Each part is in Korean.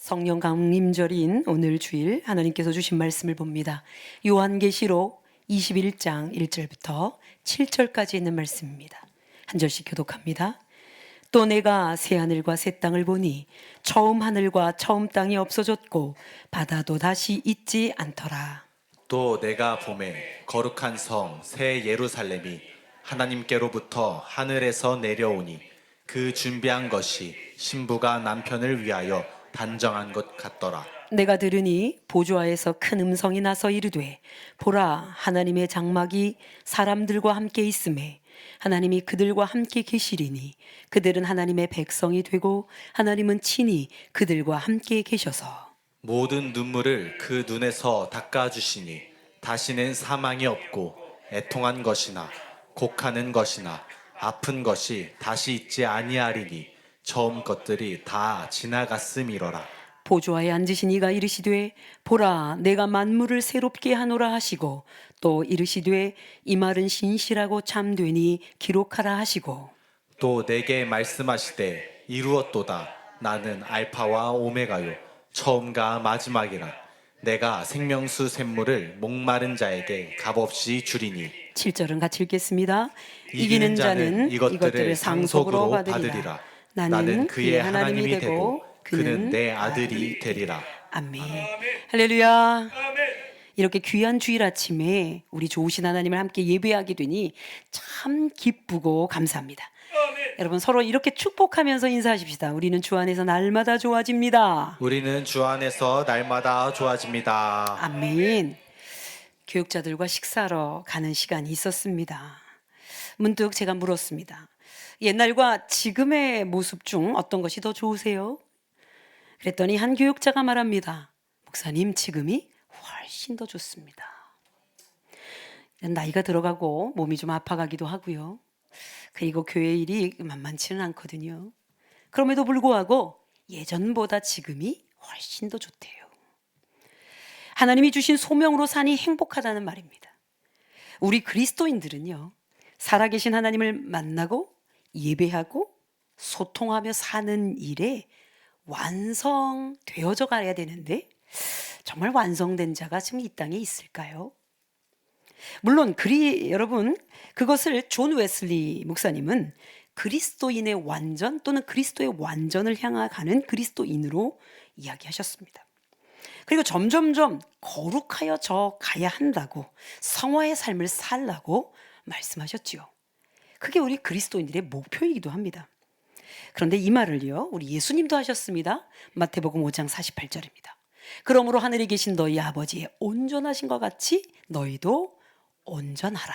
성령 강림절인 오늘 주일 하나님께서 주신 말씀을 봅니다. 요한계시록 21장 1절부터 7절까지 있는 말씀입니다. 한 절씩 교독합니다. 또 내가 새 하늘과 새 땅을 보니 처음 하늘과 처음 땅이 없어졌고 바다도 다시 있지 않더라. 또 내가 보매 거룩한 성 새 예루살렘이 하나님께로부터 하늘에서 내려오니 그 준비한 것이 신부가 남편을 위하여 단정한 것 같더라. 내가 들으니 보좌에서 큰 음성이 나서 이르되 보라 하나님의 장막이 사람들과 함께 있음에 하나님이 그들과 함께 계시리니 그들은 하나님의 백성이 되고 하나님은 친히 그들과 함께 계셔서 모든 눈물을 그 눈에서 닦아주시니 다시는 사망이 없고 애통한 것이나 곡하는 것이나 아픈 것이 다시 있지 아니하리니 처음 것들이 다 지나갔음이로라. 보좌에 앉으신 이가 이르시되 보라 내가 만물을 새롭게 하노라 하시고 또 이르시되 이 말은 신실하고 참되니 기록하라 하시고 또 내게 말씀하시되 이루었도다. 나는 알파와 오메가요 처음과 마지막이라. 내가 생명수 샘물을 목마른 자에게 값없이 주리니 7절은 같이 읽겠습니다. 이기는 자는 이것들을 상속으로 받으리라. 나는 그의 하나님이 되고 그는 내 아들이 되리라. 아멘. 할렐루야. 이렇게 귀한 주일 아침에 우리 좋으신 하나님을 함께 예배하게 되니 참 기쁘고 감사합니다. 여러분 서로 이렇게 축복하면서 인사하십시다. 우리는 주 안에서 날마다 좋아집니다. 우리는 주 안에서 날마다 좋아집니다. 아멘. 교육자들과 식사하러 가는 시간이 있었습니다. 문득 제가 물었습니다. 옛날과 지금의 모습 중 어떤 것이 더 좋으세요? 그랬더니 한 교육자가 말합니다. 목사님, 지금이 훨씬 더 좋습니다. 나이가 들어가고 몸이 좀 아파가기도 하고요. 그리고 교회 일이 만만치는 않거든요. 그럼에도 불구하고 예전보다 지금이 훨씬 더 좋대요. 하나님이 주신 소명으로 사니 행복하다는 말입니다. 우리 그리스도인들은요, 살아계신 하나님을 만나고 예배하고 소통하며 사는 일에 완성되어져 가야 되는데 정말 완성된 자가 지금 이 땅에 있을까요? 물론 여러분 그것을 존 웨슬리 목사님은 그리스도인의 완전 또는 그리스도의 완전을 향하가는 그리스도인으로 이야기하셨습니다. 그리고 점점점 거룩하여 져 가야 한다고 성화의 삶을 살라고 말씀하셨지요. 그게 우리 그리스도인들의 목표이기도 합니다. 그런데 이 말을요 우리 예수님도 하셨습니다. 마태복음 5장 48절입니다. 그러므로 하늘에 계신 너희 아버지의 온전하신 것 같이 너희도 온전하라.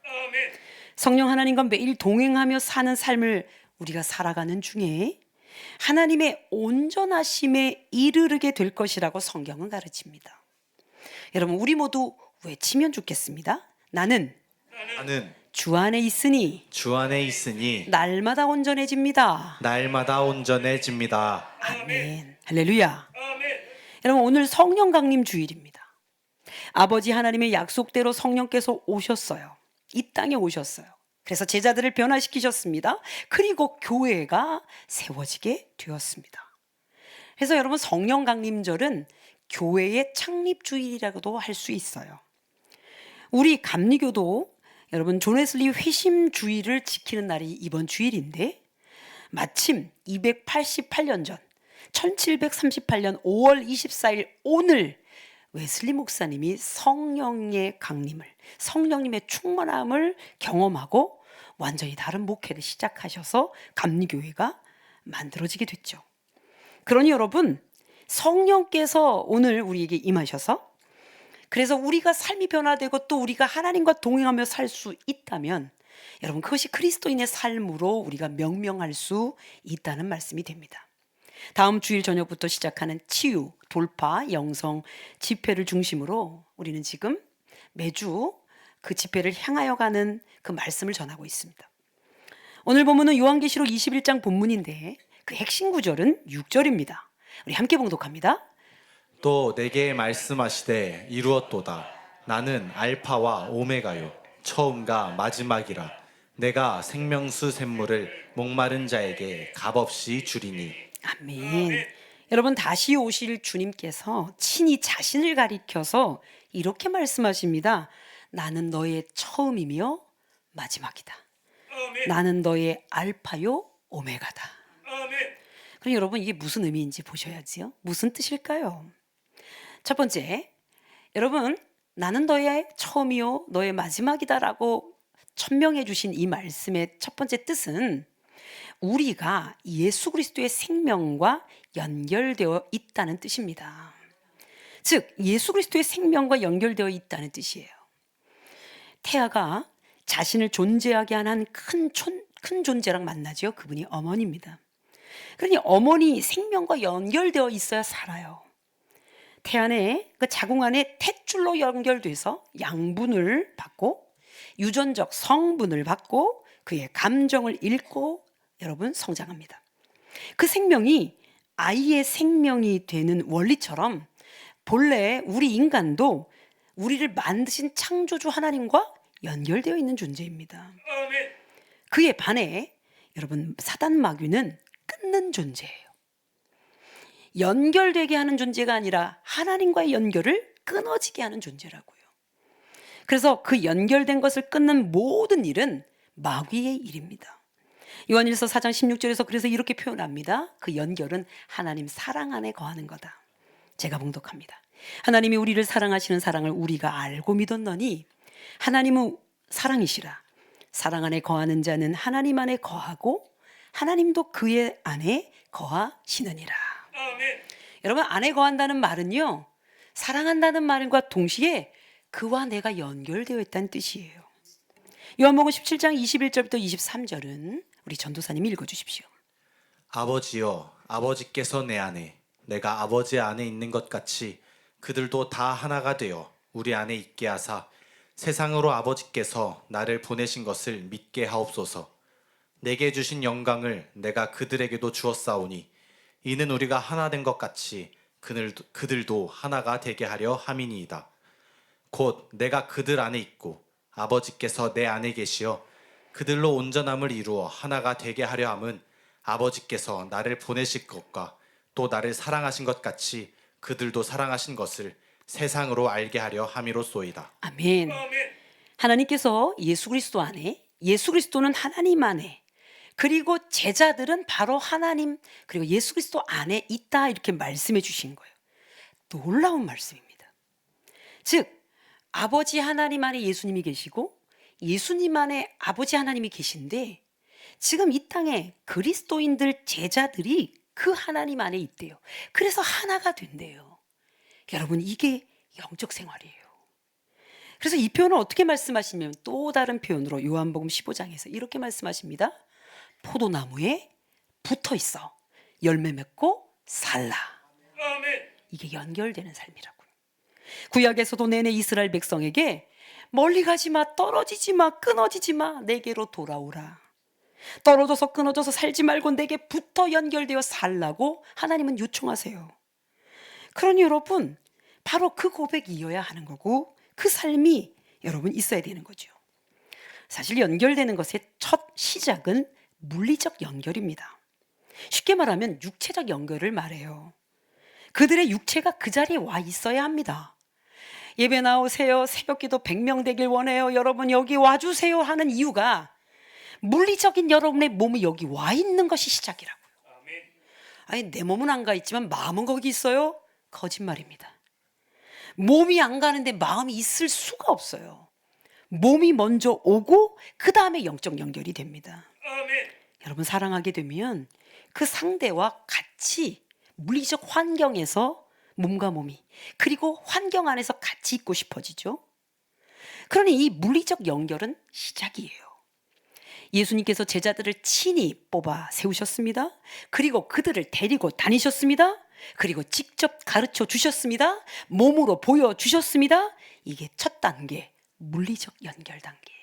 아멘. 성령 하나님과 매일 동행하며 사는 삶을 우리가 살아가는 중에 하나님의 온전하심에 이르르게 될 것이라고 성경은 가르칩니다. 여러분 우리 모두 외치면 좋겠습니다. 나는 주 안에 있으니 날마다 온전해집니다. 날마다 온전해집니다. 아멘. 할렐루야. 아멘. 여러분 오늘 성령 강림 주일입니다. 아버지 하나님의 약속대로 성령께서 오셨어요. 이 땅에 오셨어요. 그래서 제자들을 변화시키셨습니다. 그리고 교회가 세워지게 되었습니다. 그래서 여러분 성령 강림절은 교회의 창립 주일이라고도 할 수 있어요. 우리 감리교도 여러분 존 웨슬리 회심 주일을 지키는 날이 이번 주일인데 마침 288년 전 1738년 5월 24일 오늘 웨슬리 목사님이 성령의 강림을 성령님의 충만함을 경험하고 완전히 다른 목회를 시작하셔서 감리교회가 만들어지게 됐죠. 그러니 여러분 성령께서 오늘 우리에게 임하셔서 그래서 우리가 삶이 변화되고 또 우리가 하나님과 동행하며 살 수 있다면 여러분 그것이 그리스도인의 삶으로 우리가 명명할 수 있다는 말씀이 됩니다. 다음 주일 저녁부터 시작하는 치유, 돌파, 영성 집회를 중심으로 우리는 지금 매주 그 집회를 향하여 가는 그 말씀을 전하고 있습니다. 오늘 본문은 요한계시록 21장 본문인데 그 핵심 구절은 6절입니다. 우리 함께 봉독합니다. 또 내게 말씀하시되 이루었도다. 나는 알파와 오메가요 처음과 마지막이라. 내가 생명수 샘물을 목마른 자에게 값없이 주리니. 아멘. 여러분, 다시 오실 주님께서 친히 자신을 가리켜서 이렇게 말씀하십니다. 나는 너의 처음이며 마지막이다. 나는 너의 알파요 오메가다. 그럼 여러분, 이게 무슨 의미인지 보셔야지요. 무슨 뜻일까요? 첫 번째, 여러분, 나는 너의 처음이요 너의 마지막이다라고 천명해 주신 이 말씀의 첫 번째 뜻은 우리가 예수 그리스도의 생명과 연결되어 있다는 뜻입니다. 즉, 예수 그리스도의 생명과 연결되어 있다는 뜻이에요. 태아가 자신을 존재하게 하는 큰 존재랑 만나죠. 그분이 어머니입니다. 그러니 어머니 생명과 연결되어 있어야 살아요. 태 안에, 그 자궁 안에 탯줄로 연결돼서 양분을 받고 유전적 성분을 받고 그의 감정을 읽고 여러분 성장합니다. 그 생명이 아이의 생명이 되는 원리처럼 본래 우리 인간도 우리를 만드신 창조주 하나님과 연결되어 있는 존재입니다. 그에 반해 여러분, 사단 마귀는 끊는 존재예요. 연결되게 하는 존재가 아니라 하나님과의 연결을 끊어지게 하는 존재라고요. 그래서 그 연결된 것을 끊는 모든 일은 마귀의 일입니다. 요한일서 4장 16절에서 그래서 이렇게 표현합니다. 그 연결은 하나님 사랑 안에 거하는 거다. 제가 봉독합니다. 하나님이 우리를 사랑하시는 사랑을 우리가 알고 믿었노니 하나님은 사랑이시라. 사랑 안에 거하는 자는 하나님 안에 거하고 하나님도 그의 안에 거하시느니라. 여러분, 안에 거한다는 말은요, 사랑한다는 말과 동시에 그와 내가 연결되어 있다는 뜻이에요. 요한복음 17장 21절부터 23절은 우리 전도사님이 읽어주십시오. 아버지여, 아버지께서 내 안에, 내가 아버지 안에 있는 것 같이 그들도 다 하나가 되어 우리 안에 있게 하사 세상으로 아버지께서 나를 보내신 것을 믿게 하옵소서. 내게 주신 영광을 내가 그들에게도 주었사오니 이는 우리가 하나 된 것 같이 그들도 하나가 되게 하려 함이니이다. 곧 내가 그들 안에 있고 아버지께서 내 안에 계시어 그들로 온전함을 이루어 하나가 되게 하려 함은 아버지께서 나를 보내실 것과 또 나를 사랑하신 것 같이 그들도 사랑하신 것을 세상으로 알게 하려 함이로소이다. 아멘. 하나님께서 예수 그리스도 안에, 예수 그리스도는 하나님 안에, 그리고 제자들은 바로 하나님 그리고 예수 그리스도 안에 있다, 이렇게 말씀해 주신 거예요. 놀라운 말씀입니다. 즉, 아버지 하나님 안에 예수님이 계시고 예수님 안에 아버지 하나님이 계신데 지금 이 땅에 그리스도인들 제자들이 그 하나님 안에 있대요. 그래서 하나가 된대요. 여러분, 이게 영적 생활이에요. 그래서 이 표현을 어떻게 말씀하시냐면 또 다른 표현으로 요한복음 15장에서 이렇게 말씀하십니다. 포도나무에 붙어 있어 열매 맺고 살라. 이게 연결되는 삶이라고요. 구약에서도 내내 이스라엘 백성에게 멀리 가지 마, 떨어지지 마, 끊어지지 마, 내게로 돌아오라. 떨어져서 끊어져서 살지 말고 내게 붙어 연결되어 살라고 하나님은 요청하세요. 그러니 여러분, 바로 그 고백이어야 하는 거고 그 삶이 여러분 있어야 되는 거죠. 사실 연결되는 것의 첫 시작은 물리적 연결입니다. 쉽게 말하면 육체적 연결을 말해요. 그들의 육체가 그 자리에 와 있어야 합니다. 예배 나오세요. 새벽기도 100명 되길 원해요. 여러분 여기 와주세요 하는 이유가 물리적인 여러분의 몸이 여기 와 있는 것이 시작이라고요. 아니, 내 몸은 안 가 있지만 마음은 거기 있어요? 거짓말입니다. 몸이 안 가는데 마음이 있을 수가 없어요. 몸이 먼저 오고 그 다음에 영적 연결이 됩니다. 여러분, 사랑하게 되면 그 상대와 같이 물리적 환경에서 몸과 몸이, 그리고 환경 안에서 같이 있고 싶어지죠. 그러니 이 물리적 연결은 시작이에요. 예수님께서 제자들을 친히 뽑아 세우셨습니다. 그리고 그들을 데리고 다니셨습니다. 그리고 직접 가르쳐 주셨습니다. 몸으로 보여주셨습니다. 이게 첫 단계, 물리적 연결 단계예요.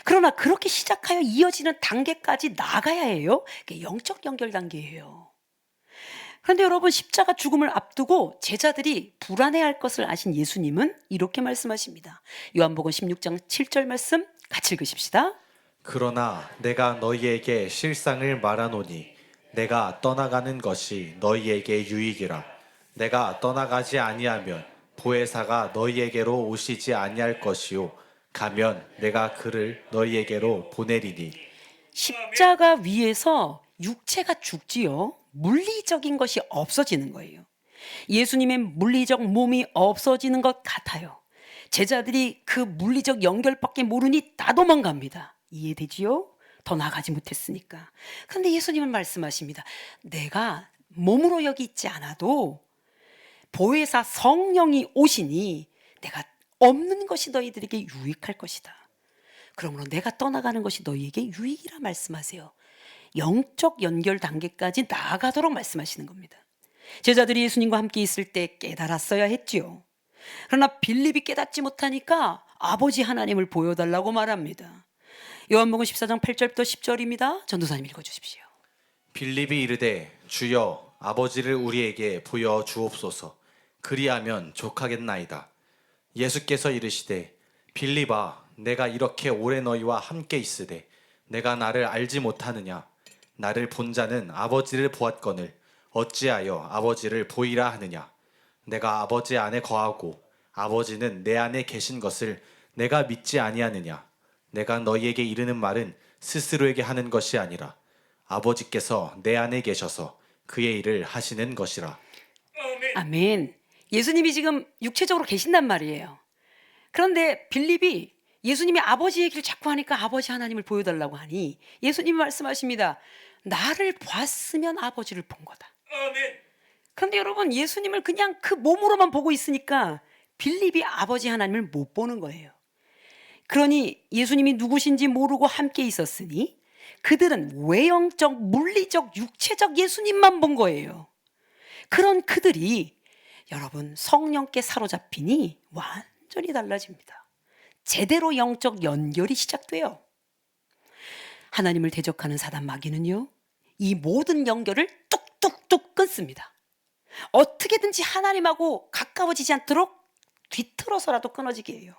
그러나 그렇게 시작하여 이어지는 단계까지 나가야 해요. 그게 영적 연결 단계예요. 그런데 여러분, 십자가 죽음을 앞두고 제자들이 불안해할 것을 아신 예수님은 이렇게 말씀하십니다. 요한복음 16장 7절 말씀 같이 읽으십시다. 그러나 내가 너희에게 실상을 말하노니 내가 떠나가는 것이 너희에게 유익이라. 내가 떠나가지 아니하면 보혜사가 너희에게로 오시지 아니할 것이요 가면 내가 그를 너희에게로 보내리니. 십자가 위에서 육체가 죽지요. 물리적인 것이 없어지는 거예요. 예수님의 물리적 몸이 없어지는 것 같아요. 제자들이 그 물리적 연결밖에 모르니 다 도망갑니다. 이해되지요? 더 나가지 못했으니까. 그런데 예수님은 말씀하십니다. 내가 몸으로 여기 있지 않아도 보혜사 성령이 오시니 내가 없는 것이 너희들에게 유익할 것이다. 그러므로 내가 떠나가는 것이 너희에게 유익이라 말씀하세요. 영적 연결 단계까지 나아가도록 말씀하시는 겁니다. 제자들이 예수님과 함께 있을 때 깨달았어야 했지요. 그러나 빌립이 깨닫지 못하니까 아버지 하나님을 보여달라고 말합니다. 요한복음 14장 8절부터 10절입니다. 전도사님 읽어주십시오. 빌립이 이르되 주여 아버지를 우리에게 보여 주옵소서. 그리하면 족하겠나이다. 예수께서 이르시되 빌립아 내가 이렇게 오래 너희와 함께 있으되 내가 나를 알지 못하느냐. 나를 본 자는 아버지를 보았거늘 어찌하여 아버지를 보이라 하느냐. 내가 아버지 안에 거하고 아버지는 내 안에 계신 것을 내가 믿지 아니하느냐. 내가 너희에게 이르는 말은 스스로에게 하는 것이 아니라 아버지께서 내 안에 계셔서 그의 일을 하시는 것이라. 아멘. 예수님이 지금 육체적으로 계신단 말이에요. 그런데 빌립이 예수님이 아버지 얘기를 자꾸 하니까 아버지 하나님을 보여달라고 하니 예수님이 말씀하십니다. 나를 봤으면 아버지를 본 거다. 그런데 여러분 예수님을 그냥 그 몸으로만 보고 있으니까 빌립이 아버지 하나님을 못 보는 거예요. 그러니 예수님이 누구신지 모르고 함께 있었으니 그들은 외형적, 물리적, 육체적 예수님만 본 거예요. 그런 그들이 여러분 성령께 사로잡히니 완전히 달라집니다. 제대로 영적 연결이 시작돼요. 하나님을 대적하는 사단 마귀는요, 이 모든 연결을 뚝뚝뚝 끊습니다. 어떻게든지 하나님하고 가까워지지 않도록 뒤틀어서라도 끊어지게 해요.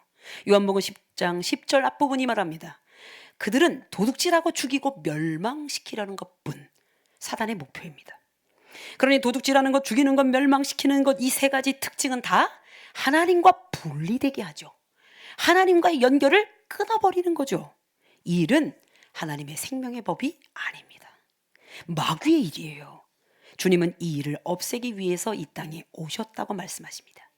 요한복음 10장 10절 앞부분이 말합니다. 그들은 도둑질하고 죽이고 멸망시키라는 것뿐 사단의 목표입니다. 그러니 도둑질하는 것, 죽이는 것, 멸망시키는 것, 이 세 가지 특징은 다 하나님과 분리되게 하죠. 하나님과의 연결을 끊어버리는 거죠. 이 일은 하나님의 생명의 법이 아닙니다. 마귀의 일이에요. 주님은 이 일을 없애기 위해서 이 땅에 오셨다고 말씀하십니다.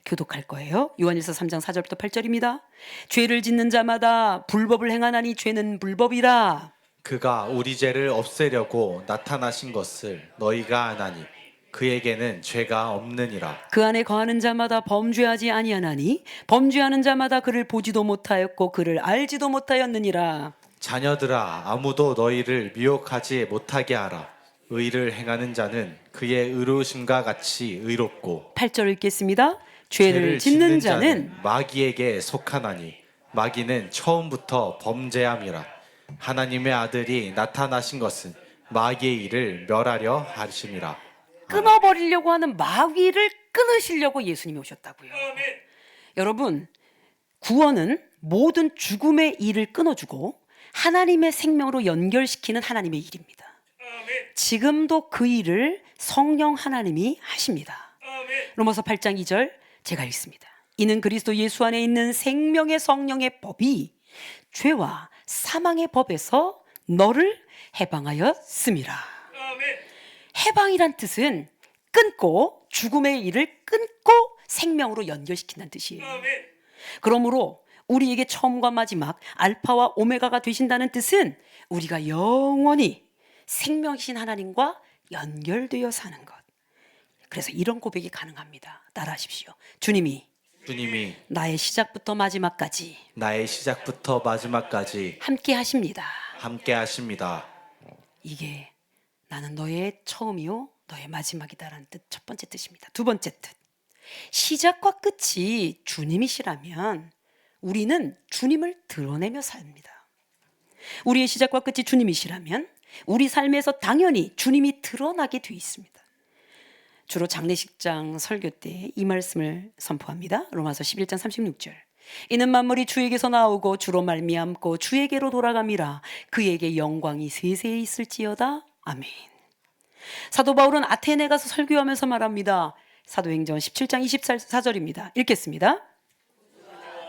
교독할 거예요. 요한일서 3장 4절부터 8절입니다. 죄를 짓는 자마다 불법을 행하나니 죄는 불법이라. 그가 우리 죄를 없애려고 나타나신 것을 너희가 아나니 그에게는 죄가 없느니라. 그 안에 거하는 자마다 범죄하지 아니하나니 범죄하는 자마다 그를 보지도 못하였고 그를 알지도 못하였느니라. 자녀들아 아무도 너희를 미혹하지 못하게 하라. 의를 행하는 자는 그의 의로우심과 같이 의롭고 8절 읽겠습니다. 죄를 짓는 자는 마귀에게 속하나니 마귀는 처음부터 범죄함이라. 하나님의 아들이 나타나신 것은 마귀의 일을 멸하려 하심이라. 끊어버리려고 하는 마귀를 끊으시려고 예수님이 오셨다고요. 여러분, 구원은 모든 죽음의 일을 끊어주고 하나님의 생명으로 연결시키는 하나님의 일입니다. 지금도 그 일을 성령 하나님이 하십니다. 로마서 8장 2절 제가 읽습니다. 이는 그리스도 예수 안에 있는 생명의 성령의 법이 죄와 사망의 법에서 너를 해방하였음이라. 해방이란 뜻은 끊고 죽음의 일을 끊고 생명으로 연결시킨다는 뜻이에요. 그러므로 우리에게 처음과 마지막 알파와 오메가가 되신다는 뜻은 우리가 영원히 생명이신 하나님과 연결되어 사는 것. 그래서 이런 고백이 가능합니다. 따라하십시오. 주님이 나의 시작부터 마지막까지 나의 시작부터 마지막까지 함께 하십니다. 함께 하십니다. 이게 나는 너의 처음이요 너의 마지막이다라는 뜻, 첫 번째 뜻입니다. 두 번째 뜻, 시작과 끝이 주님이시라면 우리는 주님을 드러내며 삽니다. 우리의 시작과 끝이 주님이시라면 우리 삶에서 당연히 주님이 드러나게 돼 있습니다. 주로 장례식장 설교 때 이 말씀을 선포합니다. 로마서 11장 36절. 이는 만물이 주에게서 나오고 주로 말미암고 주에게로 돌아감이라. 그에게 영광이 세세히 있을지어다. 아멘. 사도 바울은 아테네 가서 설교하면서 말합니다. 사도행전 17장 24절입니다. 읽겠습니다.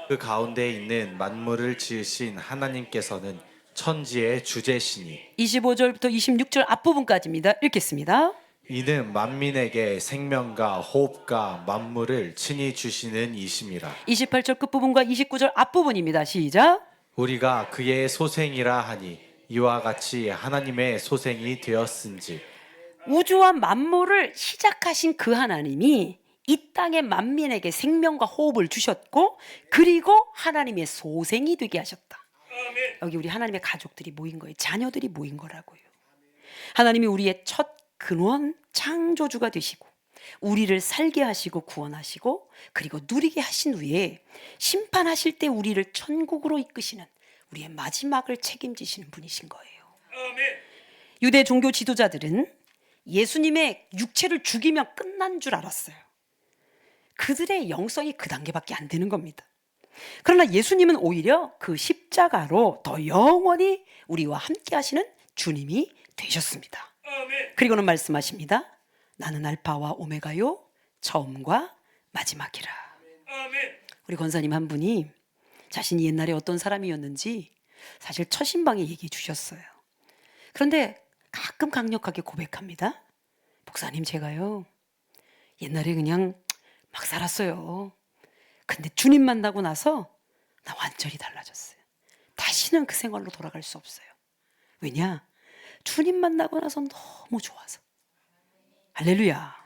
그 가운데 있는 만물을 지으신 하나님께서는 천지의 주제시니 25절부터 26절 앞부분까지입니다. 읽겠습니다. 이는 만민에게 생명과 호흡과 만물을 친히 주시는 이심이라. 28절 끝부분과 29절 앞부분입니다. 시작. 우리가 그의 소생이라 하니 이와 같이 하나님의 소생이 되었은지. 우주와 만물을 시작하신 그 하나님이 이 땅의 만민에게 생명과 호흡을 주셨고 그리고 하나님의 소생이 되게 하셨다. 여기 우리 하나님의 가족들이 모인 거예요. 자녀들이 모인 거라고요. 하나님이 우리의 첫 근원 창조주가 되시고 우리를 살게 하시고 구원하시고 그리고 누리게 하신 후에 심판하실 때 우리를 천국으로 이끄시는 우리의 마지막을 책임지시는 분이신 거예요. 유대 종교 지도자들은 예수님의 육체를 죽이면 끝난 줄 알았어요. 그들의 영성이 그 단계밖에 안 되는 겁니다. 그러나 예수님은 오히려 그 십자가로 더 영원히 우리와 함께 하시는 주님이 되셨습니다. 그리고는 말씀하십니다. 나는 알파와 오메가요 처음과 마지막이라. 우리 권사님 한 분이 자신이 옛날에 어떤 사람이었는지 사실 첫인방에 얘기해 주셨어요. 그런데 가끔 강력하게 고백합니다. 목사님, 제가요 옛날에 그냥 막 살았어요. 근데 주님 만나고 나서 나 완전히 달라졌어요. 다시는 그 생활로 돌아갈 수 없어요. 왜냐? 주님 만나고 나서 너무 좋아서. 할렐루야.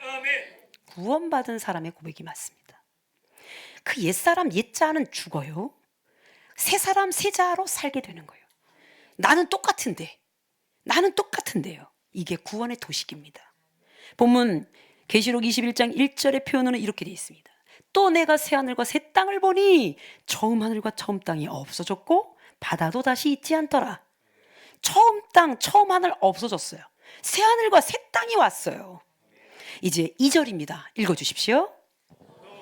구원받은 사람의 고백이 맞습니다. 그 옛사람 옛자는 죽어요. 새 사람 새 자로 살게 되는 거예요. 나는 똑같은데요. 이게 구원의 도식입니다. 본문 계시록 21장 1절의 표현은 이렇게 되어 있습니다. 또 내가 새 하늘과 새 땅을 보니 처음 하늘과 처음 땅이 없어졌고 바다도 다시 있지 않더라. 처음 땅, 처음 하늘 없어졌어요. 새 하늘과 새 땅이 왔어요. 이제 2절입니다. 읽어주십시오.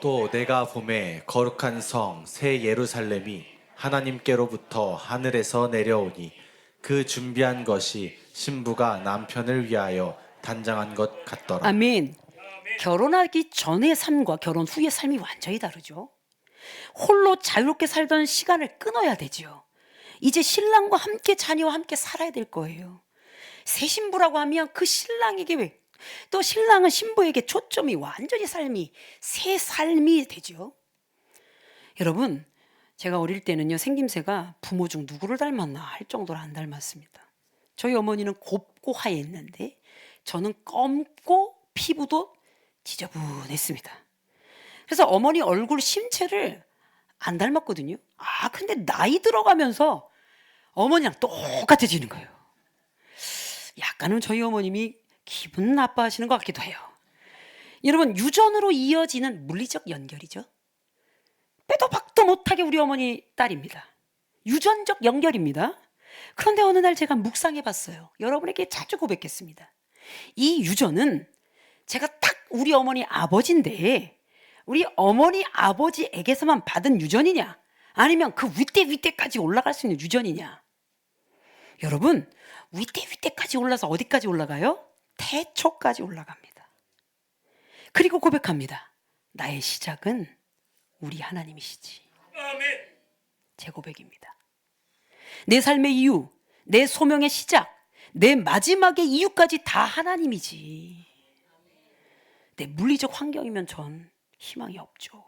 또 내가 보매 거룩한 성 새 예루살렘이 하나님께로부터 하늘에서 내려오니 그 준비한 것이 신부가 남편을 위하여 단장한 것 같더라. 아멘. 결혼하기 전의 삶과 결혼 후의 삶이 완전히 다르죠. 홀로 자유롭게 살던 시간을 끊어야 되죠. 이제 신랑과 함께 자녀와 함께 살아야 될 거예요. 새 신부라고 하면 그 신랑에게 또 신랑은 신부에게 초점이 완전히 새 삶이 되죠. 여러분, 제가 어릴 때는요 생김새가 부모 중 누구를 닮았나 할 정도로 안 닮았습니다. 저희 어머니는 곱고 하얘했는데 저는 검고 피부도 지저분했습니다. 그래서 어머니 얼굴 신체를 안 닮았거든요. 근데 나이 들어가면서 어머니랑 똑같아지는 거예요. 약간은 저희 어머님이 기분 나빠하시는 것 같기도 해요. 여러분, 유전으로 이어지는 물리적 연결이죠. 빼도 박도 못하게 우리 어머니 딸입니다. 유전적 연결입니다. 그런데 어느 날 제가 묵상해 봤어요. 여러분에게 자주 고백했습니다. 이 유전은 제가 딱 우리 어머니 아버지인데 우리 어머니 아버지에게서만 받은 유전이냐 아니면 그 윗대까지 올라갈 수 있는 유전이냐. 여러분, 윗대까지 올라서 어디까지 올라가요? 태초까지 올라갑니다. 그리고 고백합니다. 나의 시작은 우리 하나님이시지. 제 고백입니다. 내 삶의 이유, 내 소명의 시작, 내 마지막의 이유까지 다 하나님이지. 내 물리적 환경이면 전 희망이 없죠.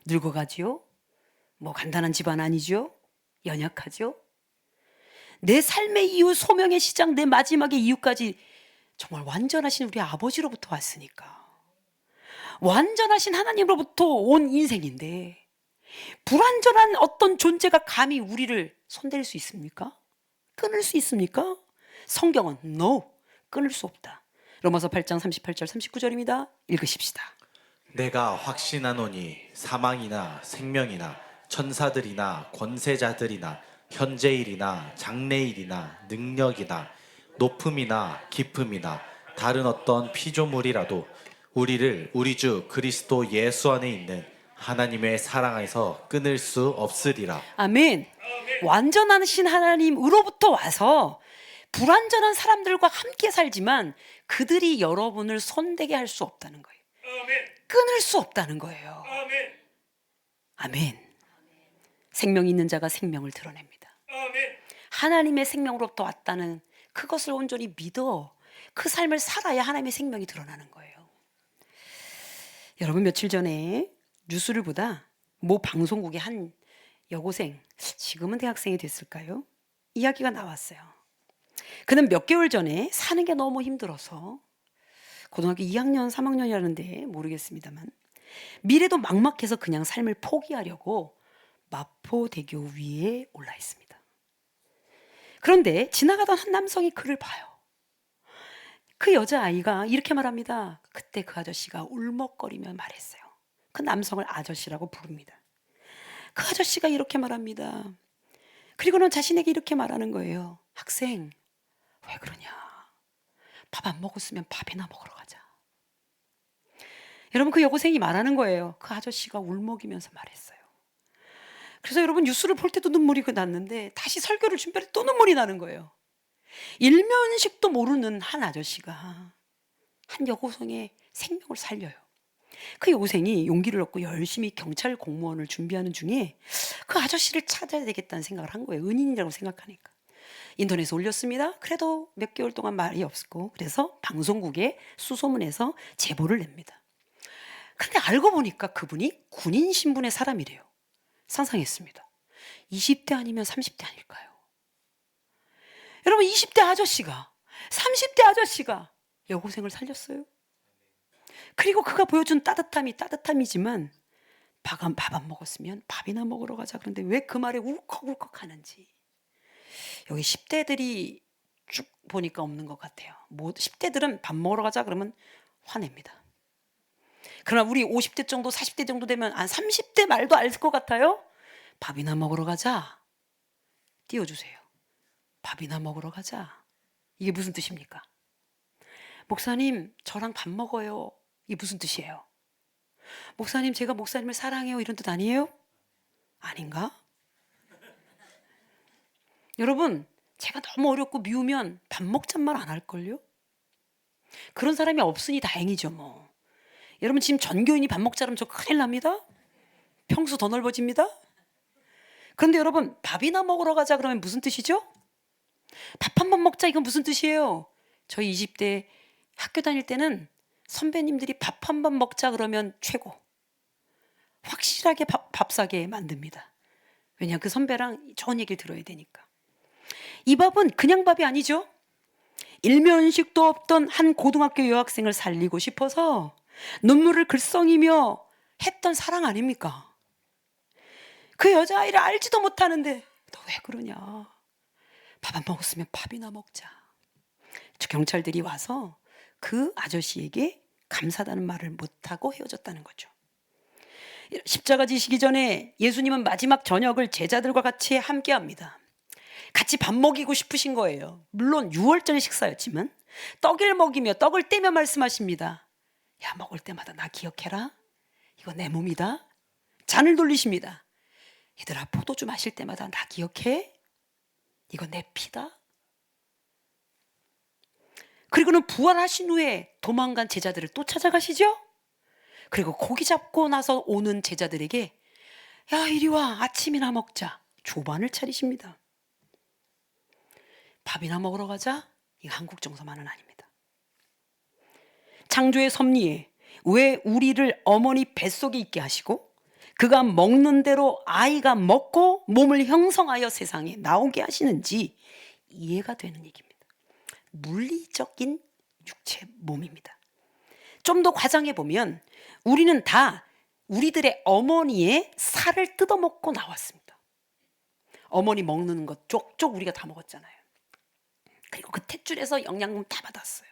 늙어가지요? 뭐 간단한 집안 아니죠? 연약하죠? 내 삶의 이유, 소명의 시작, 내 마지막의 이유까지 정말 완전하신 우리 아버지로부터 왔으니까. 완전하신 하나님으로부터 온 인생인데 불완전한 어떤 존재가 감히 우리를 손댈 수 있습니까? 끊을 수 있습니까? 성경은 no, 끊을 수 없다. 로마서 8장 38절 39절입니다. 읽으십시다. 내가 확신하노니 사망이나 생명이나 천사들이나 권세자들이나 현재일이나 장래일이나 능력이나 높음이나 깊음이나 다른 어떤 피조물이라도 우리를 우리 주 그리스도 예수 안에 있는 하나님의 사랑에서 끊을 수 없으리라. 아멘. 완전하신 하나님으로부터 와서 불완전한 사람들과 함께 살지만 그들이 여러분을 손대게 할 수 없다는 거예요. 끊을 수 없다는 거예요. 아멘. 생명 있는 자가 생명을 드러냅니다. 하나님의 생명으로부터 왔다는 그것을 온전히 믿어 그 삶을 살아야 하나님의 생명이 드러나는 거예요. 여러분, 며칠 전에 뉴스를 보다 모 방송국의 한 여고생, 지금은 대학생이 됐을까요? 이야기가 나왔어요. 그는 몇 개월 전에 사는 게 너무 힘들어서 고등학교 2학년, 3학년이라는데 모르겠습니다만 미래도 막막해서 그냥 삶을 포기하려고 마포대교 위에 올라 있습니다. 그런데 지나가던 한 남성이 그를 봐요. 그 여자아이가 이렇게 말합니다. 그때 그 아저씨가 울먹거리며 말했어요. 그 남성을 아저씨라고 부릅니다. 그 아저씨가 이렇게 말합니다. 그리고는 자신에게 이렇게 말하는 거예요. 학생, 왜 그러냐? 밥 안 먹었으면 밥이나 먹으러 가자. 여러분, 그 여고생이 말하는 거예요. 그 아저씨가 울먹이면서 말했어요. 그래서 여러분, 뉴스를 볼 때도 눈물이 났는데 다시 설교를 준비할 때 또 눈물이 나는 거예요. 일면식도 모르는 한 아저씨가 한 여고생의 생명을 살려요. 그 여고생이 용기를 얻고 열심히 경찰 공무원을 준비하는 중에 그 아저씨를 찾아야 되겠다는 생각을 한 거예요. 은인이라고 생각하니까. 인터넷에 올렸습니다. 그래도 몇 개월 동안 말이 없었고, 그래서 방송국에 수소문해서 제보를 냅니다. 근데 알고 보니까 그분이 군인 신분의 사람이래요. 상상했습니다. 20대 아니면 30대 아닐까요? 여러분, 20대 아저씨가 30대 아저씨가 여고생을 살렸어요. 그리고 그가 보여준 따뜻함이 따뜻함이지만 밥 안 먹었으면 밥이나 먹으러 가자. 그런데 왜 그 말에 울컥울컥 하는지. 여기 10대들이 쭉 보니까 없는 것 같아요. 10대들은 밥 먹으러 가자 그러면 화냅니다. 그러나 우리 50대 정도 40대 정도 되면 한 30대 말도 알 것 같아요. 밥이나 먹으러 가자. 띄워주세요. 밥이나 먹으러 가자. 이게 무슨 뜻입니까? 목사님, 저랑 밥 먹어요. 이게 무슨 뜻이에요? 목사님, 제가 목사님을 사랑해요. 이런 뜻 아니에요? 아닌가? 여러분, 제가 너무 어렵고 미우면 밥 먹잔 말 안 할걸요? 그런 사람이 없으니 다행이죠 뭐. 여러분, 지금 전교인이 밥 먹자 그러면 저 큰일 납니다. 평수 더 넓어집니다. 그런데 여러분, 밥이나 먹으러 가자 그러면 무슨 뜻이죠? 밥 한 번 먹자, 이건 무슨 뜻이에요? 저희 20대 학교 다닐 때는 선배님들이 밥 한 번 먹자 그러면 최고. 확실하게 밥 사게 만듭니다. 왜냐하면 그 선배랑 좋은 얘기를 들어야 되니까. 이 밥은 그냥 밥이 아니죠. 일면식도 없던 한 고등학교 여학생을 살리고 싶어서 눈물을 글썽이며 했던 사랑 아닙니까? 그 여자아이를 알지도 못하는데 너 왜 그러냐? 밥 안 먹었으면 밥이나 먹자. 경찰들이 와서 그 아저씨에게 감사하다는 말을 못하고 헤어졌다는 거죠. 십자가 지시기 전에 예수님은 마지막 저녁을 제자들과 같이 함께합니다. 같이 밥 먹이고 싶으신 거예요. 물론 6월절 식사였지만 떡을 먹이며 떡을 떼며 말씀하십니다. 야, 먹을 때마다 나 기억해라. 이거 내 몸이다. 잔을 돌리십니다. 얘들아, 포도주 마실 때마다 나 기억해. 이거 내 피다. 그리고는 부활하신 후에 도망간 제자들을 또 찾아가시죠. 그리고 고기 잡고 나서 오는 제자들에게 야, 이리 와, 아침이나 먹자. 조반을 차리십니다. 밥이나 먹으러 가자? 이거 한국 정서만은 아닙니다. 창조의 섭리에 왜 우리를 어머니 뱃속에 있게 하시고 그가 먹는 대로 아이가 먹고 몸을 형성하여 세상에 나오게 하시는지 이해가 되는 얘기입니다. 물리적인 육체 몸입니다. 좀 더 과장해 보면 우리는 다 우리들의 어머니의 살을 뜯어먹고 나왔습니다. 어머니 먹는 것 쪽쪽 우리가 다 먹었잖아요. 그리고 그 탯줄에서 영양분 다 받았어요.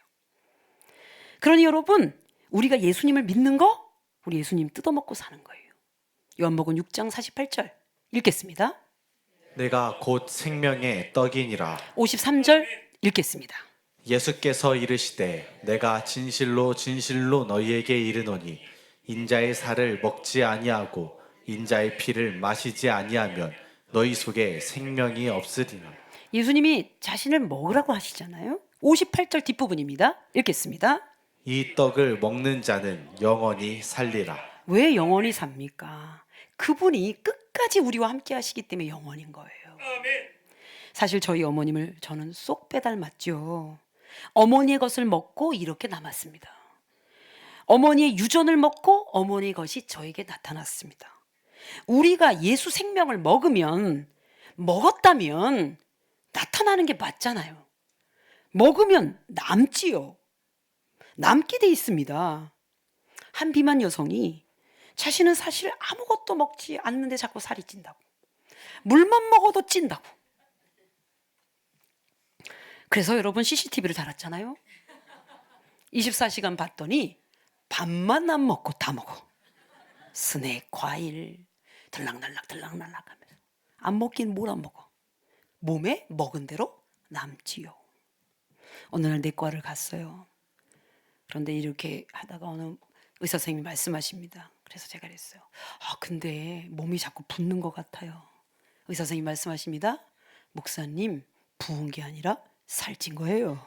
그러니 여러분, 우리가 예수님을 믿는 거 우리 예수님 뜯어먹고 사는 거예요. 요한복음 6장 48절 읽겠습니다. 내가 곧 생명의 떡이니라. 53절 읽겠습니다. 예수께서 이르시되 내가 진실로 진실로 너희에게 이르노니 인자의 살을 먹지 아니하고 인자의 피를 마시지 아니하면 너희 속에 생명이 없으리라. 예수님이 자신을 먹으라고 하시잖아요. 58절 뒷부분입니다. 읽겠습니다. 이 떡을 먹는 자는 영원히 살리라. 왜 영원히 삽니까? 그분이 끝까지 우리와 함께 하시기 때문에 영원인 거예요. 사실 저희 어머님을 저는 쏙 빼닮았죠. 어머니의 것을 먹고 이렇게 남았습니다. 어머니의 유전을 먹고 어머니의 것이 저에게 나타났습니다. 우리가 예수 생명을 먹었다면 나타나는 게 맞잖아요. 먹으면 남지요. 남게 돼 있습니다. 한 비만 여성이 자신은 사실 아무것도 먹지 않는데 자꾸 살이 찐다고. 물만 먹어도 찐다고. 그래서 여러분 CCTV를 달았잖아요. 24시간 봤더니 밥만 안 먹고 다 먹어. 스낵, 과일 들락날락 하면서 안 먹긴 뭘 안 먹어. 몸에 먹은 대로 남지요. 어느 날 내과를 갔어요. 그런데 이렇게 하다가 어느 의사 선생님이 말씀하십니다. 그래서 제가 그랬어요. 근데 몸이 자꾸 붓는 것 같아요. 의사 선생님이 말씀하십니다. 목사님, 부은 게 아니라 살찐 거예요.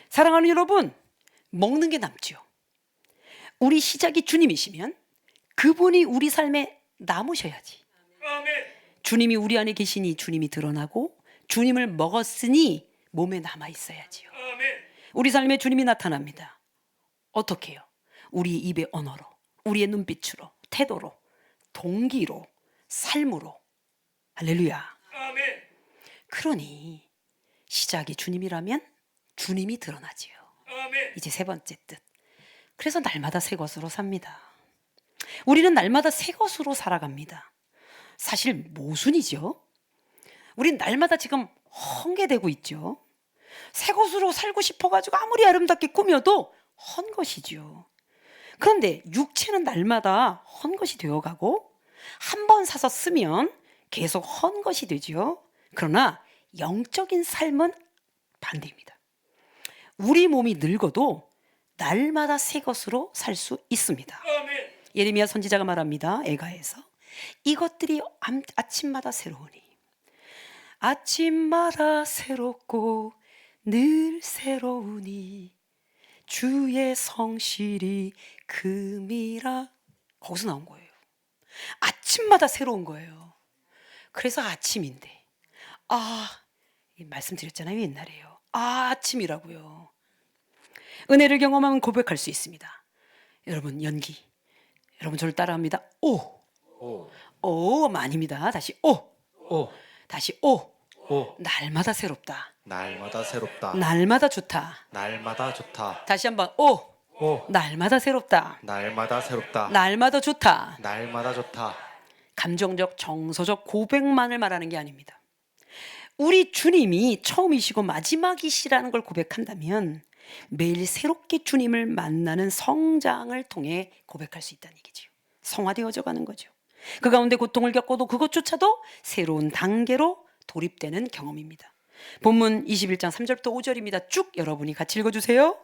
사랑하는 여러분, 먹는 게 남지요. 우리 시작이 주님이시면 그분이 우리 삶에 남으셔야지. 주님이 우리 안에 계시니 주님이 드러나고 주님을 먹었으니 몸에 남아 있어야지요. 우리 삶에 주님이 나타납니다. 어떻게 해요? 우리의 입의 언어로, 우리의 눈빛으로, 태도로, 동기로, 삶으로. 할렐루야. 그러니 시작이 주님이라면 주님이 드러나지요. 이제 세 번째 뜻. 그래서 날마다 새 것으로 삽니다. 우리는 날마다 새 것으로 살아갑니다. 사실 모순이죠. 우린 날마다 지금 헝개되고 있죠. 새 것으로 살고 싶어가지고 아무리 아름답게 꾸며도 헛것이죠. 그런데 육체는 날마다 헛것이 되어가고 한 번 사서 쓰면 계속 헛것이 되죠. 그러나 영적인 삶은 반대입니다. 우리 몸이 늙어도 날마다 새 것으로 살 수 있습니다. 예레미야 선지자가 말합니다. 에가에서 이것들이 아침마다 새로우니 아침마다 새롭고 늘 새로우니 주의 성실이 금이라. 거기서 나온 거예요. 아침마다 새로운 거예요. 그래서 아침인데 말씀드렸잖아요. 옛날에요. 아침이라고요. 은혜를 경험하면 고백할 수 있습니다. 여러분 연기. 여러분 저를 따라합니다. 아닙니다. 다시 다시 날마다 새롭다. 날마다 새롭다. 날마다 좋다. 날마다 좋다. 다시 한번 날마다 새롭다. 날마다 새롭다. 날마다 좋다. 날마다 좋다. 감정적 정서적 고백만을 말하는 게 아닙니다. 우리 주님이 처음이시고 마지막이시라는 걸 고백한다면 매일 새롭게 주님을 만나는 성장을 통해 고백할 수 있다는 얘기죠. 성화되어져 가는 거죠. 그 가운데 고통을 겪어도 그것조차도 새로운 단계로 돌입되는 경험입니다. 본문 21장 3절부터 5절입니다. 쭉 여러분이 같이 읽어주세요.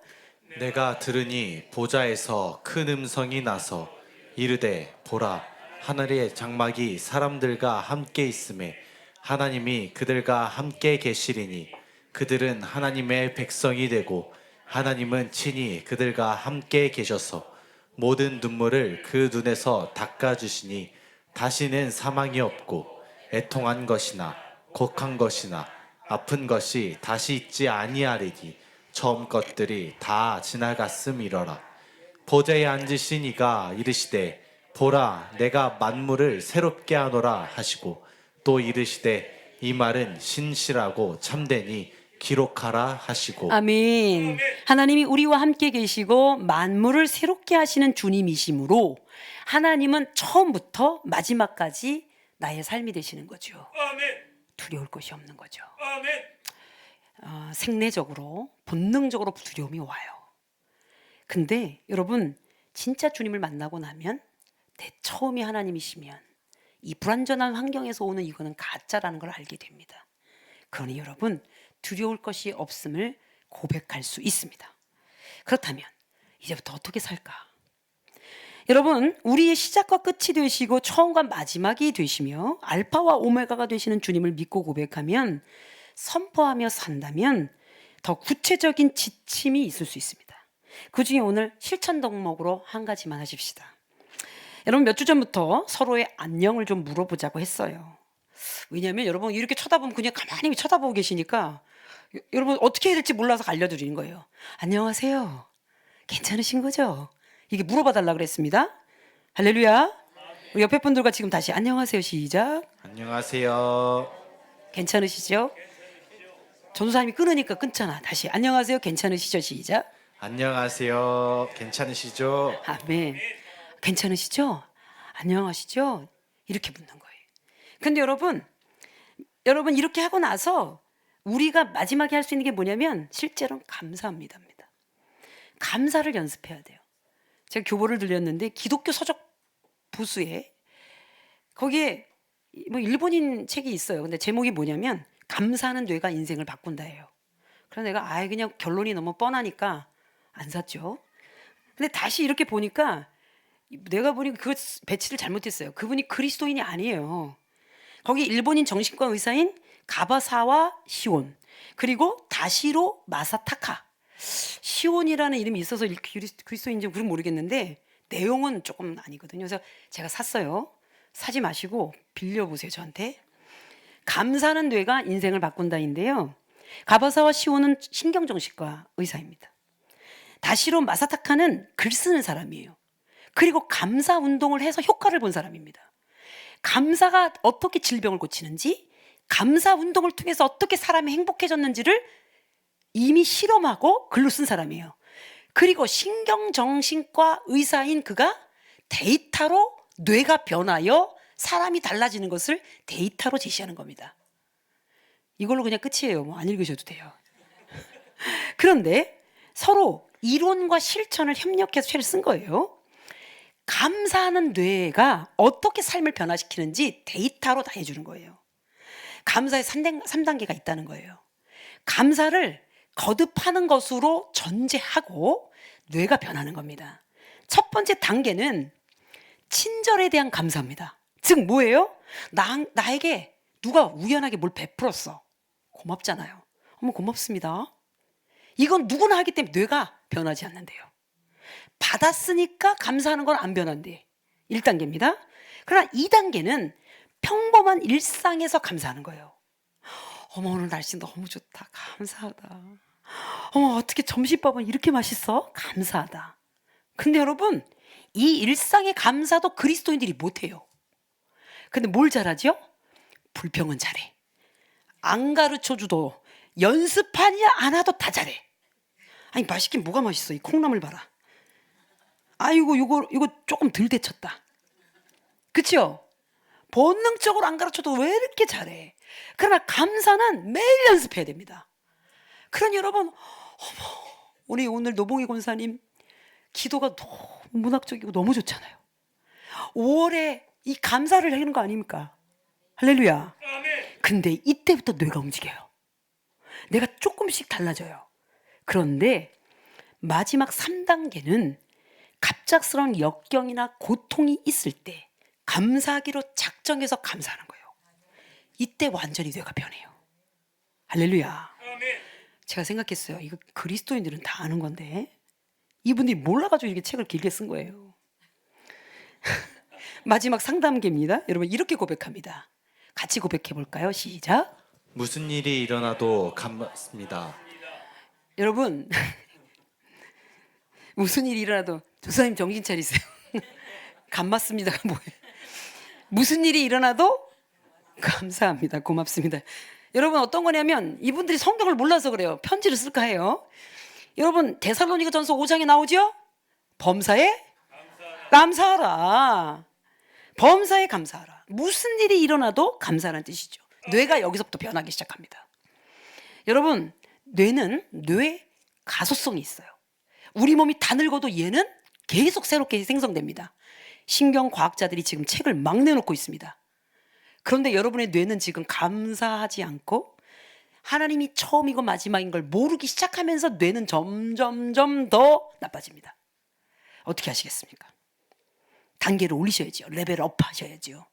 내가 들으니 보좌에서 큰 음성이 나서 이르되 보라 하늘의 장막이 사람들과 함께 있음에 하나님이 그들과 함께 계시리니 그들은 하나님의 백성이 되고 하나님은 친히 그들과 함께 계셔서 모든 눈물을 그 눈에서 닦아주시니 다시는 사망이 없고 애통한 것이나 곡한 것이나 아픈 것이 다시 있지 아니하리니 처음 것들이 다 지나갔음이러라. 보좌에 앉으신 이가 이르시되 보라 내가 만물을 새롭게 하노라 하시고 또 이르시되 이 말은 신실하고 참되니 기록하라 하시고. 아멘. 하나님이 우리와 함께 계시고 만물을 새롭게 하시는 주님이시므로 하나님은 처음부터 마지막까지 나의 삶이 되시는 거죠. 두려울 것이 없는 거죠. 생내적으로 본능적으로 두려움이 와요. 근데 여러분 진짜 주님을 만나고 나면 처음이 하나님이시면 이 불완전한 환경에서 오는 이거는 가짜라는 걸 알게 됩니다. 그러니 여러분 두려울 것이 없음을 고백할 수 있습니다. 그렇다면 이제부터 어떻게 살까? 여러분, 우리의 시작과 끝이 되시고 처음과 마지막이 되시며 알파와 오메가가 되시는 주님을 믿고 고백하면, 선포하며 산다면 더 구체적인 지침이 있을 수 있습니다. 그 중에 오늘 실천 덕목으로 한 가지만 하십시다. 여러분, 몇 주 전부터 서로의 안녕을 좀 물어보자고 했어요. 왜냐하면 여러분 이렇게 쳐다보면 그냥 가만히 쳐다보고 계시니까 여러분 어떻게 해야 될지 몰라서 알려드리는 거예요. 안녕하세요. 괜찮으신 거죠? 이게 물어봐 달라고 그랬습니다. 할렐루야. 우리 옆에 분들과 지금 다시 안녕하세요 시작. 안녕하세요. 괜찮으시죠? 전도사님이 끊으니까 끊잖아. 다시 안녕하세요 괜찮으시죠 시작. 안녕하세요. 괜찮으시죠? 아멘. 괜찮으시죠? 안녕하시죠? 이렇게 묻는 거예요. 근데 여러분 이렇게 하고 나서 우리가 마지막에 할 수 있는 게 뭐냐면 실제로는 감사합니다입니다. 감사를 연습해야 돼요. 제가 교보를 들렸는데 기독교 서적 부수에 거기에 뭐 일본인 책이 있어요. 근데 제목이 뭐냐면 감사하는 뇌가 인생을 바꾼다예요. 그래서 내가 아예 그냥 결론이 너무 뻔하니까 안 샀죠. 근데 다시 이렇게 보니까 내가 보니 그 배치를 잘못했어요. 그분이 그리스도인이 아니에요. 거기 일본인 정신과 의사인 가바사와 시온, 그리고 다시로 마사타카. 시온이라는 이름이 있어서 그리스도인지 그건 모르겠는데 내용은 조금 아니거든요. 그래서 제가 샀어요. 사지 마시고 빌려보세요 저한테. 감사하는 뇌가 인생을 바꾼다인데요. 가바사와 시온은 신경정신과 의사입니다. 다시로 마사타카는 글 쓰는 사람이에요. 그리고 감사 운동을 해서 효과를 본 사람입니다. 감사가 어떻게 질병을 고치는지, 감사 운동을 통해서 어떻게 사람이 행복해졌는지를 이미 실험하고 글로 쓴 사람이에요. 그리고 신경정신과 의사인 그가 데이터로 뇌가 변하여 사람이 달라지는 것을 데이터로 제시하는 겁니다. 이걸로 그냥 끝이에요. 뭐 안 읽으셔도 돼요. 그런데 서로 이론과 실천을 협력해서 책을 쓴 거예요. 감사하는 뇌가 어떻게 삶을 변화시키는지 데이터로 다 해주는 거예요. 감사의 3단계가 있다는 거예요. 감사를 거듭하는 것으로 전제하고 뇌가 변하는 겁니다. 첫 번째 단계는 친절에 대한 감사입니다. 즉 뭐예요? 나에게 누가 우연하게 뭘 베풀었어. 고맙잖아요. 어머 고맙습니다. 이건 누구나 하기 때문에 뇌가 변하지 않는데요. 받았으니까 감사하는 건 안 변한대. 1단계입니다. 그러나 2단계는 평범한 일상에서 감사하는 거예요. 어머 오늘 날씨 너무 좋다. 감사하다. 어머 어떻게 점심밥은 이렇게 맛있어? 감사하다. 근데 여러분 이 일상의 감사도 그리스도인들이 못해요. 근데 뭘 잘하죠? 불평은 잘해. 안 가르쳐줘도 연습하지 않아도 다 잘해. 아니 맛있긴 뭐가 맛있어. 이 콩나물 봐라. 아이고 이거 조금 덜 데쳤다. 그쵸? 본능적으로 안 가르쳐도 왜 이렇게 잘해? 그러나 감사는 매일 연습해야 됩니다. 그러니 여러분 우리 오늘 노봉희 권사님 기도가 너무 문학적이고 너무 좋잖아요. 5월에 이 감사를 하는 거 아닙니까? 할렐루야. 근데 이때부터 뇌가 움직여요. 내가 조금씩 달라져요. 그런데 마지막 3단계는 갑작스러운 역경이나 고통이 있을 때 감사하기로 작정해서 감사하는 거예요. 이때 완전히 뇌가 변해요. 할렐루야. 제가 생각했어요. 이거 그리스도인들은 다 아는 건데 이분들이 몰라가지고 이렇게 책을 길게 쓴 거예요. 마지막 상담계입니다. 여러분 이렇게 고백합니다. 같이 고백해 볼까요? 시작. 무슨 일이 일어나도 감사합니다. 여러분 무슨 일이 일어나도 조사님 정신 차리세요. 감맞습니다가 뭐예요? 무슨 일이 일어나도 감사합니다. 고맙습니다. 여러분 어떤 거냐면 이분들이 성경을 몰라서 그래요. 편지를 쓸까 해요. 여러분 데살로니가전서 5장에 나오죠? 범사에 감사하라. 범사에 감사하라. 무슨 일이 일어나도 감사라는 뜻이죠. 뇌가 여기서부터 변하기 시작합니다. 여러분 뇌는 뇌 가소성이 있어요. 우리 몸이 다 늙어도 얘는 계속 새롭게 생성됩니다. 신경과학자들이 지금 책을 막 내놓고 있습니다. 그런데 여러분의 뇌는 지금 감사하지 않고 하나님이 처음이고 마지막인 걸 모르기 시작하면서 뇌는 점점점 더 나빠집니다. 어떻게 하시겠습니까? 단계를 올리셔야죠. 레벨업 하셔야죠.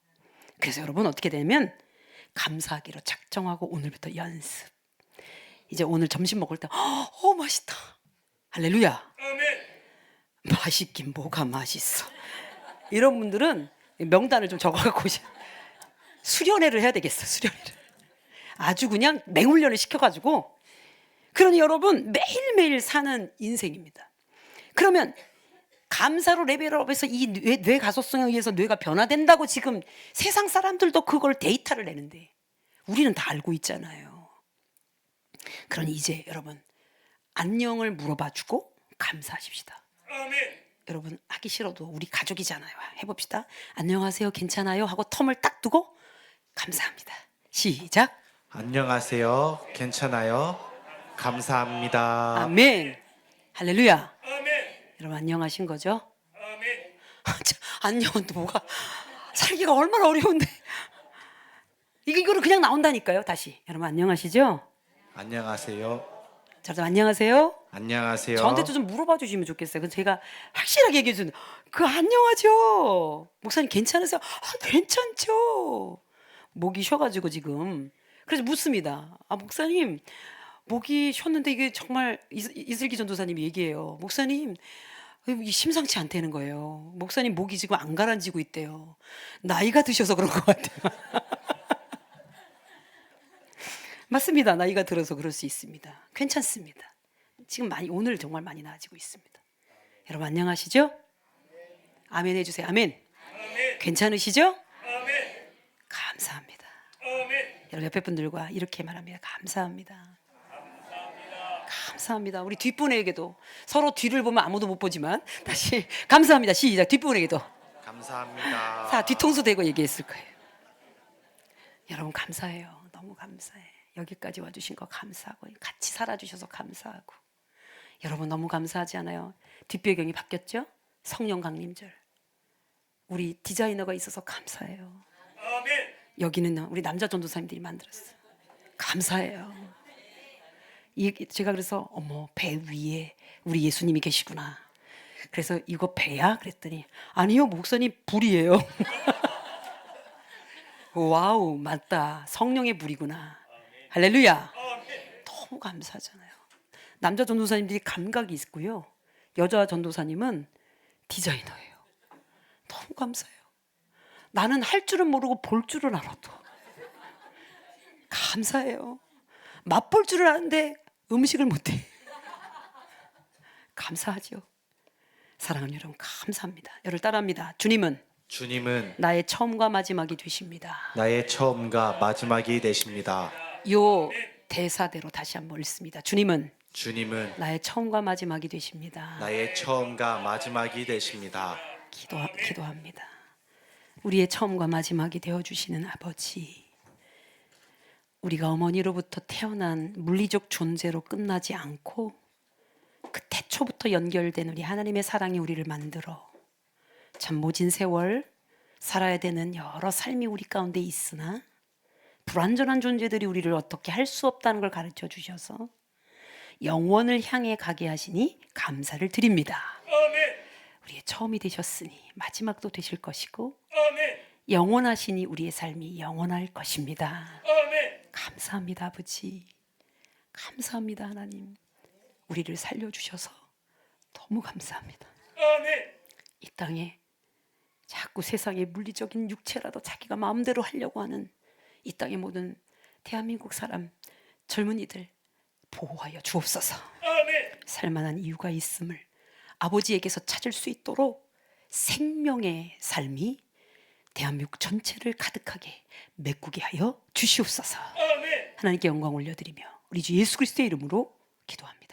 그래서 여러분 어떻게 되냐면 감사하기로 작정하고 오늘부터 연습. 이제 오늘 점심 먹을 때 맛있다. 할렐루야. 맛있긴 뭐가 맛있어. 이런 분들은 명단을 좀 적어갖고 수련회를 해야 되겠어. 수련회를. 아주 그냥 맹훈련을 시켜가지고. 그러니 여러분 매일매일 사는 인생입니다. 그러면 감사로 레벨업해서 이 뇌 가소성에 의해서 뇌가 변화된다고 지금 세상 사람들도 그걸 데이터를 내는데 우리는 다 알고 있잖아요. 그러니 이제 여러분 안녕을 물어봐주고 감사하십시다. 여러분 하기 싫어도 우리 가족이잖아요. 해봅시다. 안녕하세요, 괜찮아요? 하고 텀을 딱 두고 감사합니다. 시작. 안녕하세요. 괜찮아요? 감사합니다. 아멘. 할렐루야. 여러분 안녕하신 거죠? 안녕은 또 뭐가 살기가 얼마나 어려운데 이거는 그냥 나온다니까요. 다시 여러분 안녕하시죠? 안녕하세요. 자, 여러분 안녕하세요. 안녕하세요. 저한테도 좀 물어봐 주시면 좋겠어요. 그래서 제가 확실하게 얘기해 주는 그 안녕하죠. 목사님 괜찮으세요? 괜찮죠. 목이 쉬어가지고 지금 그래서 묻습니다. 목사님 목이 쉬었는데 이게 정말 이슬기 전도사님이 얘기해요. 목사님 이 심상치 않다는 거예요. 목사님 목이 지금 안 가라앉고 있대요. 나이가 드셔서 그런 것 같아요. 맞습니다. 나이가 들어서 그럴 수 있습니다. 괜찮습니다. 지금 오늘 정말 많이 나아지고 있습니다. 여러분 안녕하시죠? 아멘 해주세요. 아멘. 괜찮으시죠? 감사합니다. 여러분 옆에 분들과 이렇게 말합니다. 감사합니다. 감사합니다. 우리 뒷분에게도 서로 뒤를 보면 아무도 못 보지만 다시 감사합니다. 시작. 뒷분에게도 감사합니다. 자 뒤통수 대고 얘기했을 거예요. 여러분 감사해요. 너무 감사해. 여기까지 와주신 거 감사하고 같이 살아주셔서 감사하고 여러분 너무 감사하지 않아요? 뒷배경이 바뀌었죠? 성령 강림절 우리 디자이너가 있어서 감사해요. 여기는 우리 남자 전도사님들이 만들었어요. 감사해요. 제가 그래서 어머 배 위에 우리 예수님이 계시구나. 그래서 이거 배야? 그랬더니 아니요 목사님 불이에요. 와우 맞다 성령의 불이구나. 할렐루야. 너무 감사하잖아요. 남자 전도사님들이 감각이 있고요. 여자 전도사님은 디자이너예요. 너무 감사해요. 나는 할 줄은 모르고 볼 줄은 알아도 감사해요. 맛볼 줄은 아는데 음식을 못해. 감사하죠. 사랑하는 여러분 감사합니다. 여러분 따라합니다. 주님은 나의 처음과 마지막이 되십니다. 나의 처음과 마지막이 되십니다. 요 대사대로 다시 한번 읽습니다. 주님은 나의 처음과 마지막이 되십니다. 나의 처음과 마지막이 되십니다. 기도합니다. 우리의 처음과 마지막이 되어주시는 아버지, 우리가 어머니로부터 태어난 물리적 존재로 끝나지 않고 그 태초부터 연결된 우리 하나님의 사랑이 우리를 만들어 참 모진 세월 살아야 되는 여러 삶이 우리 가운데 있으나 불완전한 존재들이 우리를 어떻게 할 수 없다는 걸 가르쳐 주셔서 영원을 향해 가게 하시니 감사를 드립니다. 우리의 처음이 되셨으니 마지막도 되실 것이고 영원하시니 우리의 삶이 영원할 것입니다. 감사합니다 아버지. 감사합니다 하나님. 우리를 살려주셔서 너무 감사합니다. 이 땅에 자꾸 세상의 물리적인 육체라도 자기가 마음대로 하려고 하는 이 땅의 모든 대한민국 사람 젊은이들 보호하여 주옵소서. 살만한 이유가 있음을 아버지에게서 찾을 수 있도록 생명의 삶이 대한민국 전체를 가득하게 메꾸게 하여 주시옵소서. 하나님께 영광 올려드리며 우리 주 예수 그리스도의 이름으로 기도합니다.